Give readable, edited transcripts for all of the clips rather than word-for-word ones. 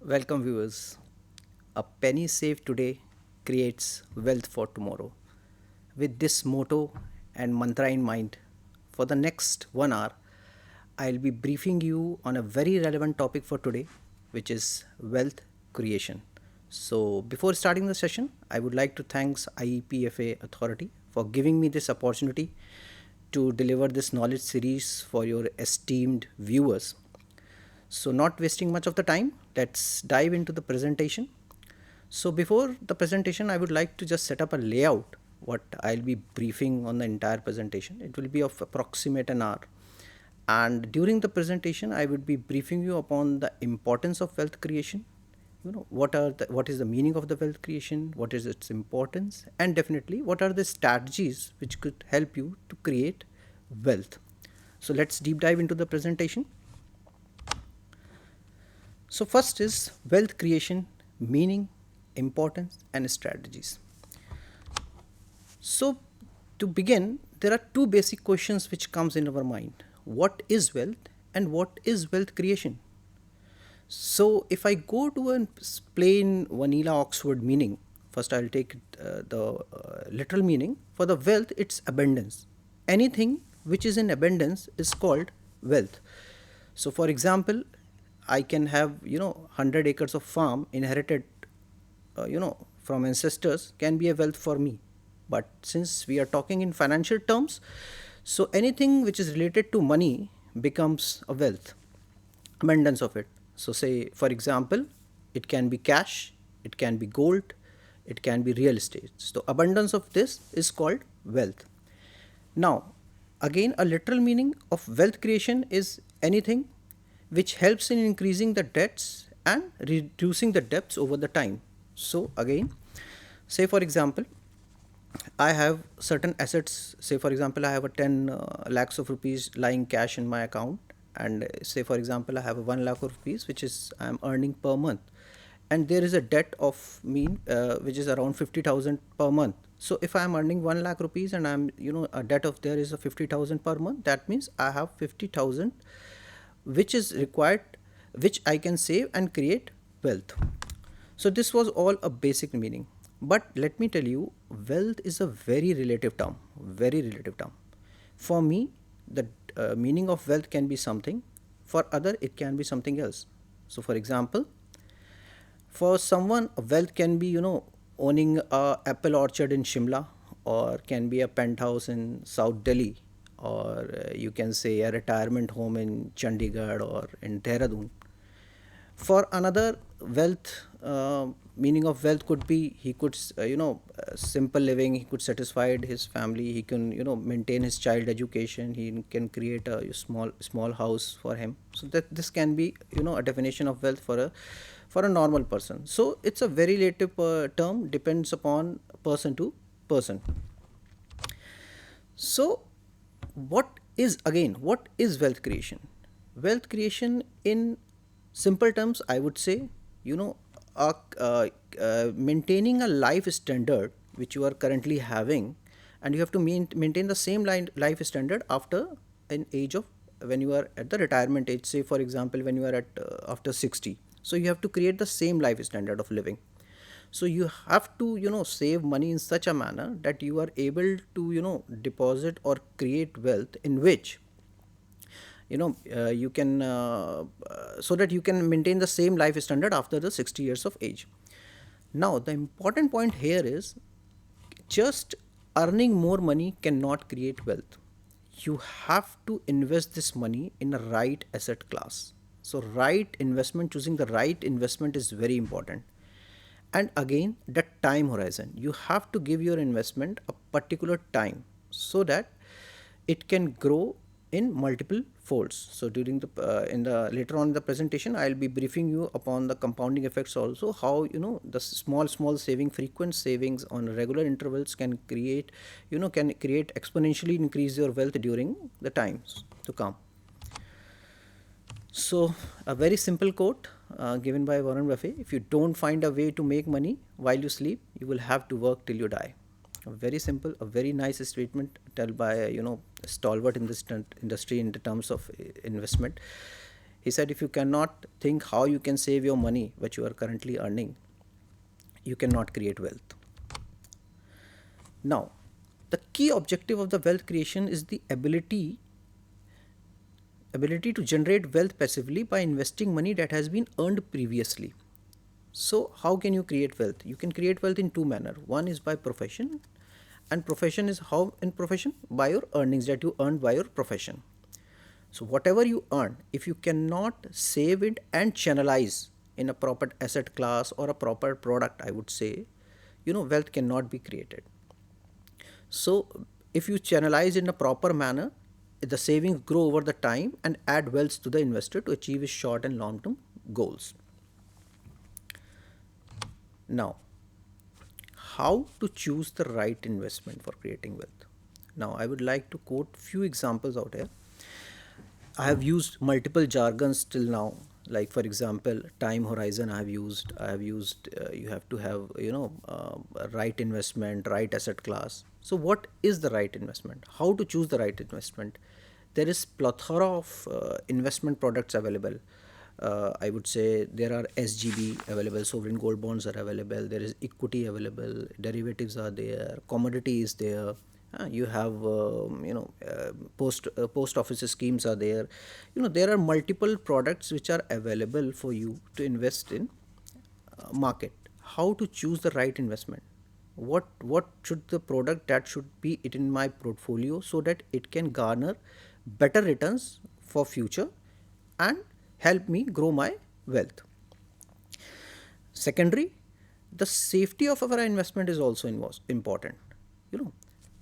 Welcome, viewers. A penny saved today creates wealth for tomorrow. With this motto and mantra in mind, for the next 1 hour, I'll be briefing you on a very relevant topic for today, which is wealth creation. So, before starting the session, I would like to thank IEPFA Authority for giving me this opportunity to deliver this knowledge series for your esteemed viewers. So, not wasting much of the time, let's dive into the presentation. So, before the presentation, I would like to just set up a layout what I'll be briefing on the entire presentation. It will be of approximate an hour. And during the presentation, I would be briefing you upon the importance of wealth creation. What is the meaning of the wealth creation, what is its importance, and definitely what are the strategies which could help you to create wealth. So let's deep dive into the presentation. So, first is wealth creation, meaning, importance, and strategies. So, to begin, there are two basic questions which comes in our mind. What is wealth and what is wealth creation? So, if I go to a plain vanilla Oxford meaning, first I'll take the literal meaning. For the wealth, it's abundance. Anything which is in abundance is called wealth. So, for example, I can have 100 acres of farm inherited, from ancestors can be a wealth for me. But since we are talking in financial terms, so anything which is related to money becomes a wealth, abundance of it. So, say for example, it can be cash, it can be gold, it can be real estate. So, abundance of this is called wealth. Now, again, a literal meaning of wealth creation is anything which helps in increasing the debts and reducing the debts over the time. So, again, say for example, I have certain assets. Say for example, I have a 10 lakhs of rupees lying cash in my account, and say for example, I have a 1 lakh of rupees which is I am earning per month, and there is a debt of me which is around 50,000 per month. So if I am earning 1 lakh rupees and I'm a debt of there is a 50,000 per month, that means I have 50,000 which is required, which I can save and create wealth. So this was all a basic meaning. But let me tell you, wealth is a very relative term, very relative term. For me, the meaning of wealth can be something, for other it can be something else. So for example, for someone, wealth can be, owning a apple orchard in Shimla, or can be a penthouse in South Delhi, or you can say a retirement home in Chandigarh or in Dehradun. For another, wealth meaning of wealth could be he could simple living, he could satisfy his family, he can maintain his child education, he can create a small house for him. So that this can be a definition of wealth for a normal person. So it's a very relative term, depends upon person to person. So what is wealth creation? Wealth creation in simple terms, I would say, you know uh, uh, maintaining a life standard which you are currently having, and you have to maintain the same life standard after an age of, when you are at the retirement age. Say for example, when you are at after 60, so you have to create the same life standard of living. So you have to save money in such a manner that you are able to deposit or create wealth in which you can so that you can maintain the same life standard after the 60 years of age. Now the important point here is, just earning more money cannot create wealth. You have to invest this money in a right asset class. So right investment, choosing the right investment is very important. And again, the time horizon, you have to give your investment a particular time so that it can grow in multiple folds. So during the in the later on in the presentation, I'll be briefing you upon the compounding effects also, how the small saving, frequent savings on regular intervals can create exponentially increase your wealth during the times to come. So, a very simple quote given by Warren Buffett: if you don't find a way to make money while you sleep, you will have to work till you die. A very simple, a very nice statement told by a stalwart in this industry in the terms of investment. He said if you cannot think how you can save your money which you are currently earning, you cannot create wealth. Now, the key objective of the wealth creation is the ability to generate wealth passively by investing money that has been earned previously. So, how can you create wealth? You can create wealth in two manner. One is by profession, and profession is how in profession by your earnings that you earn by your profession. So, whatever you earn, if you cannot save it and channelize in a proper asset class or a proper product, I would say, wealth cannot be created. So, if you channelize in a proper manner, the savings grow over the time and add wealth to the investor to achieve his short and long term goals. Now, how to choose the right investment for creating wealth? Now, I would like to quote few examples out here. I have used multiple jargons till now. Like for example, time horizon. I have used. I have used. You have to have right investment, right asset class. So what is the right investment? How to choose the right investment? There is plethora of investment products available. I would say there are SGB available, sovereign gold bonds are available. There is equity available, derivatives are there, commodity is there. You have post office schemes are there. There are multiple products which are available for you to invest in market. How to choose the right investment? What should the product that should be it in my portfolio so that it can garner better returns for future and help me grow my wealth. Secondary, the safety of our investment is also important. You know,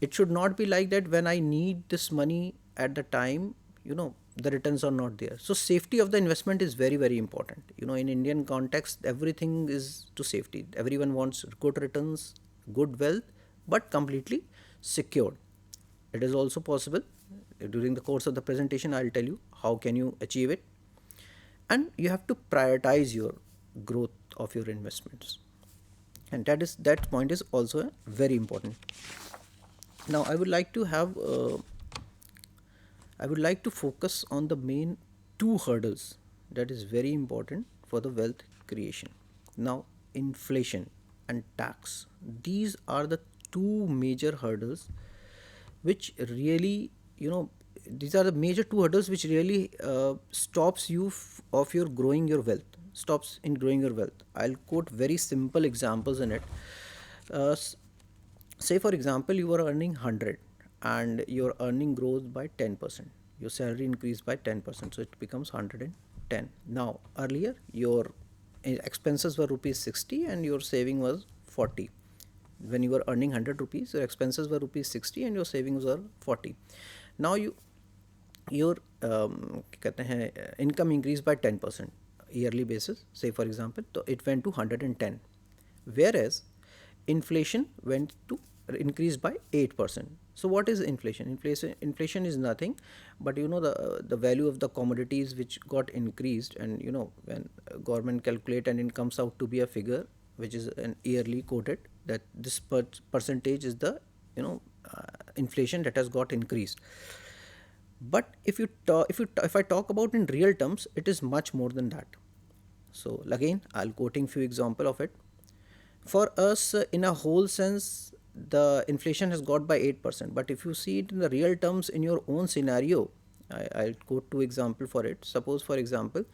it should not be like that when I need this money at the time, the returns are not there. So safety of the investment is very, very important. In Indian context, everything is to safety. Everyone wants good returns, good wealth, but completely secured. It is also possible. During the course of the presentation, I'll tell you how can you achieve it. And you have to prioritize your growth of your investments, and that point is also very important. Now I would like to focus on the main two hurdles that is very important for the wealth creation. Now, inflation and tax, these are the two major hurdles which really, these are the major two hurdles which really stops you of your growing your wealth, stops in growing your wealth. I'll quote very simple examples in it. uh, Say for example you are earning 100 and your earning grows by 10%, your salary increased by 10%, so it becomes 110. Now earlier your expenses were rupees 60 and your saving was 40. When you were earning 100 rupees, your expenses were rupees 60 and your savings were 40. Now your कहते हैं income increased by 10% yearly basis, say for example, so it went to 110, whereas inflation went to increase by 8%. So what is inflation? Inflation is nothing but the value of the commodities which got increased, and when government calculate and it comes out to be a figure which is an yearly quoted, that this percentage is the inflation that has got increased. But if I talk about in real terms, it is much more than that. So again, I'll quoting few example of it. For us, in a whole sense, the inflation has got by 8%. But if you see it in the real terms in your own scenario, I'll quote two example for it. Suppose, for example,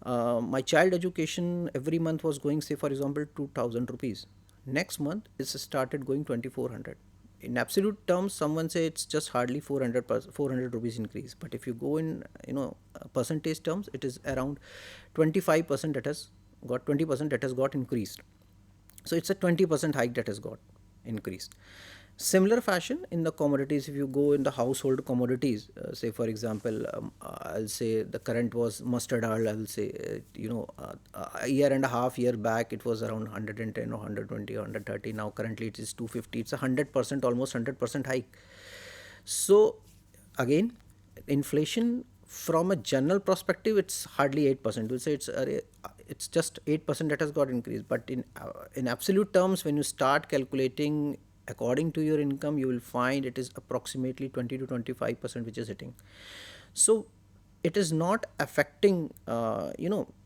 my child education every month was going, say for example, 2000 rupees. Next month, it's started going 2400. In absolute terms, someone say it's just hardly 400 rupees increase. But if you go in percentage terms, it is around 25% that has got 20% that has got increased. So it's a 20% hike that has got increased. Similar fashion in the commodities, if you go in the household commodities, say for example, I'll say the current was mustard oil. I will say, a year and a half year back, it was around 110 or 120 or 130. Now currently it is 250. It's a 100%, almost 100% hike. So again, inflation from a general perspective, it's hardly 8%. We'll say it's just 8% that has got increased. But in absolute terms, when you start calculating according to your income, you will find it is approximately 20 to 25% which is hitting. So it is not affecting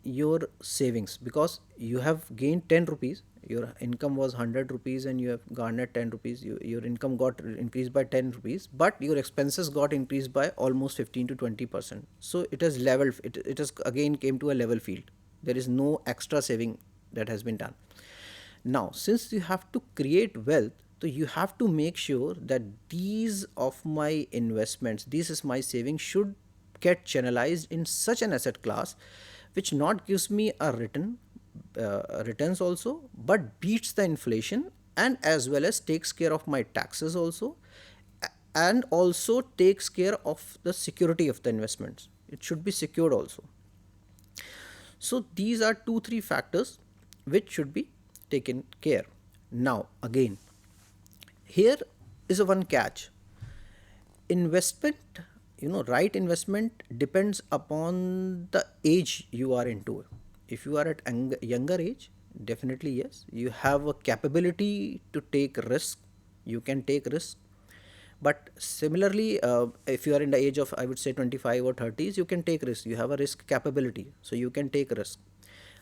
your savings, because you have gained 10 rupees, your income was 100 rupees and you have garnered 10 rupees, your income got increased by 10 rupees, but your expenses got increased by almost 15 to 20%. So it has leveled, it has again came to a level field. There is no extra saving that has been done. Now, since you have to create wealth, so you have to make sure that these of my investments, this is my saving, should get channelized in such an asset class which not gives me a returns also, but beats the inflation, and as well as takes care of my taxes also, and also takes care of the security of the investments. It should be secured also. So these are two, three factors which should be taken care. Now, again, here is a one catch. Investment, right investment depends upon the age you are into. If you are at younger age, definitely yes, you have a capability to take risk. You can take risk, but similarly, if you are in the age of, I would say, 25 or 30s, you can take risk, you have a risk capability, so you can take risk.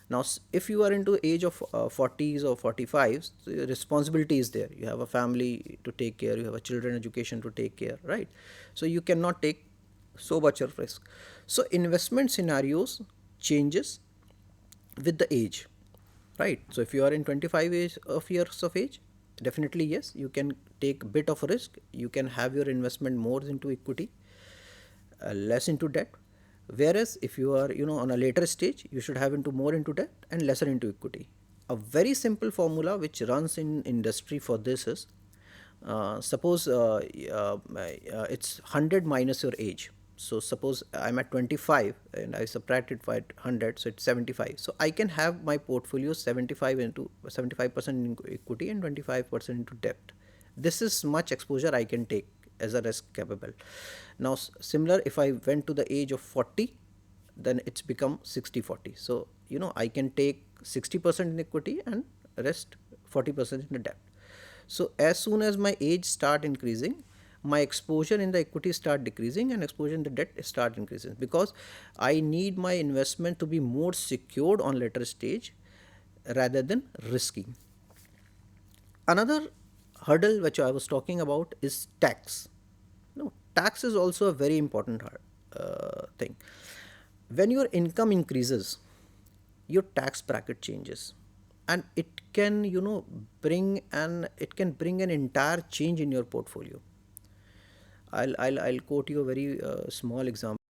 Now if you are into age of 40s or 45s, so your responsibility is there, you have a family to take care, you have a children education to take care, right? So you cannot take so much of risk. So investment scenarios changes with the age, right? So if you are in 25 years of age, definitely yes, you can take a bit of risk, you can have your investment more into equity, less into debt. Whereas if you are on a later stage, you should have into more into debt and lesser into equity. A very simple formula which runs in industry for this is, suppose it's 100 minus your age. So suppose I'm at 25 and I subtracted by 100, so it's 75. So I can have my portfolio 75% in equity and 25% into debt. This is much exposure I can take as a risk capable. Now similar, if I went to the age of 40, then it's become 60/40. So I can take 60% in equity and rest 40% in the debt. So as soon as my age start increasing, my exposure in the equity start decreasing and exposure in the debt start increasing, because I need my investment to be more secured on later stage rather than risky. Another hurdle which I was talking about is tax. No, tax is also a very important thing. When your income increases, your tax bracket changes, and it can bring an entire change in your portfolio. I'll quote you a very small example.